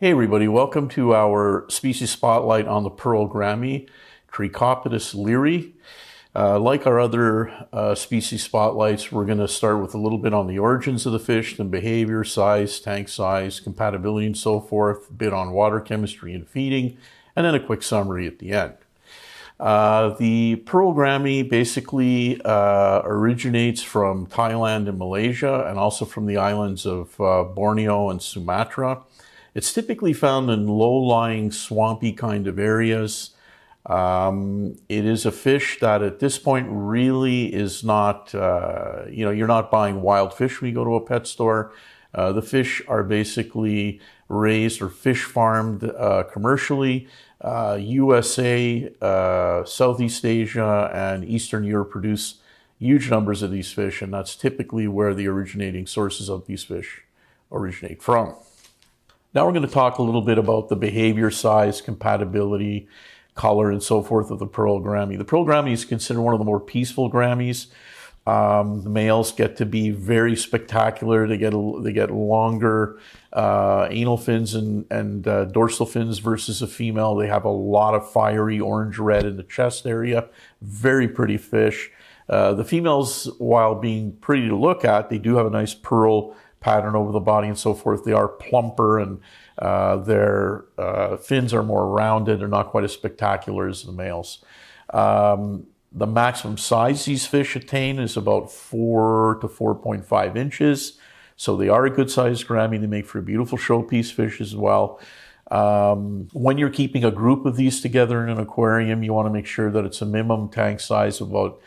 Hey everybody, welcome to our species spotlight on the pearl Gourami, Trichopetus leary. Like our other species spotlights, we're going to start with a little bit on the origins of the fish, then behavior, size, tank size, compatibility, and so forth, a bit on water chemistry and feeding, and then a quick summary at the end. The pearl Gourami basically originates from Thailand and Malaysia, and also from the islands of Borneo and Sumatra. It's typically found in low-lying, swampy kind of areas. It is a fish that at this point really is not, you're not buying wild fish when you go to a pet store. The fish are basically raised or fish farmed commercially. USA, Southeast Asia, and Eastern Europe produce huge numbers of these fish, and that's typically where the originating sources of these fish originate from. Now we're going to talk a little bit about the behavior, size, compatibility, color, and so forth of the pearl Gourami. The pearl Gourami is considered one of the more peaceful Gouramis. The males get to be very spectacular. They get longer anal fins and dorsal fins versus a female. They have a lot of fiery orange-red in the chest area. Very pretty fish. The females, while being pretty to look at, they do have a nice pearl pattern over the body and so forth. They are plumper, and their fins are more rounded. They're not quite as spectacular as the males. The maximum size these fish attain is about 4 to 4.5 inches. So they are a good sized Gourami. They make for a beautiful showpiece fish as well. When you're keeping a group of these together in an aquarium, you want to make sure that it's a minimum tank size of about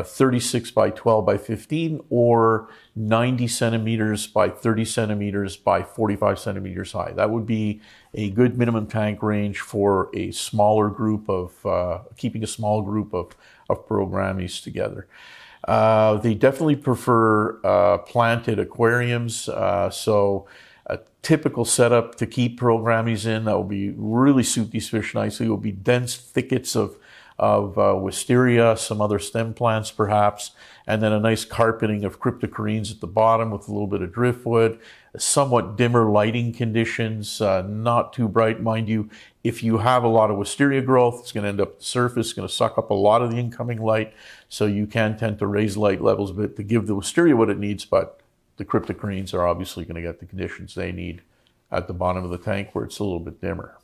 36 by 12 by 15 or 90 centimeters by 30 centimeters by 45 centimeters high. That would be a good minimum tank range for a smaller group of, keeping a small group of pearl Gouramis together. They definitely prefer planted aquariums, so a typical setup to keep pearl Gouramis in that will be really suit these fish nicely will be dense thickets of wisteria, some other stem plants perhaps, and then a nice carpeting of cryptocorynes at the bottom with a little bit of driftwood, somewhat dimmer lighting conditions, not too bright. Mind you, if you have a lot of wisteria growth, it's going to end up at the surface, going to suck up a lot of the incoming light, so you can tend to raise light levels a bit to give the wisteria what it needs, but the cryptocorynes are obviously going to get the conditions they need at the bottom of the tank where it's a little bit dimmer.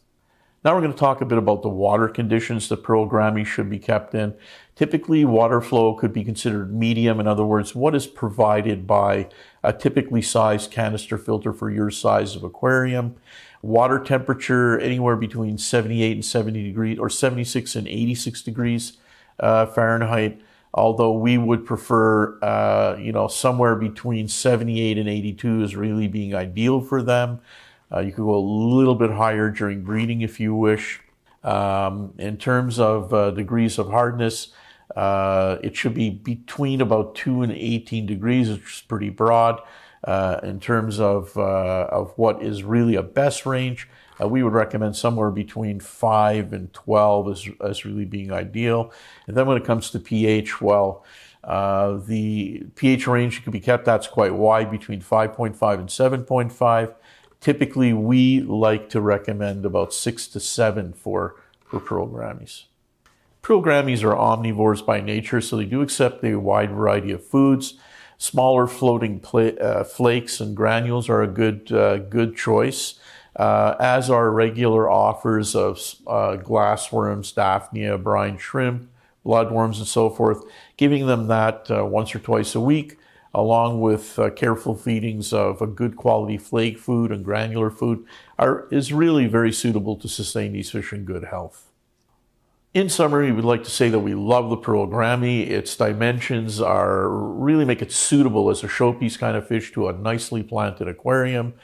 Now we're going to talk a bit about the water conditions that pearl Gourami should be kept in. Typically, water flow could be considered medium. In other words, what is provided by a typically sized canister filter for your size of aquarium. Water temperature anywhere between 78 and 70 degrees or 76 and 86 degrees Fahrenheit. Although we would prefer, somewhere between 78 and 82 is really being ideal for them. You could go a little bit higher during breeding if you wish. In terms of degrees of hardness, it should be between about 2 and 18 degrees, which is pretty broad. In terms of what is really a best range, we would recommend somewhere between 5 and 12 as really being ideal. And then when it comes to pH, well, the pH range could be kept, that's quite wide, between 5.5 and 7.5. Typically, we like to recommend about 6 to 7 for pearl Gouramis. Pearl Gouramis are omnivores by nature, so they do accept a wide variety of foods. Smaller floating flakes and granules are a good choice, as are regular offers of glassworms, daphnia, brine shrimp, bloodworms, and so forth. Giving them that once or twice a week, along with careful feedings of a good quality flake food and granular food, is really very suitable to sustain these fish in good health. In summary, we'd like to say that we love the pearl Gourami. Its dimensions really make it suitable as a showpiece kind of fish to a nicely planted aquarium.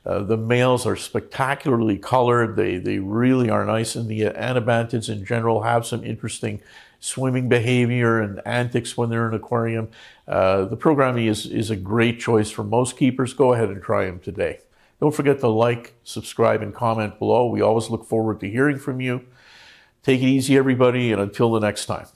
The males are spectacularly colored. They really are nice, and the anabantids in general have some interesting swimming behavior and antics when they're in an aquarium. The pearl Gourami is a great choice for most keepers. Go ahead and try them today. Don't forget to like, subscribe, and comment below. We always look forward to hearing from you. Take it easy, everybody, and until the next time.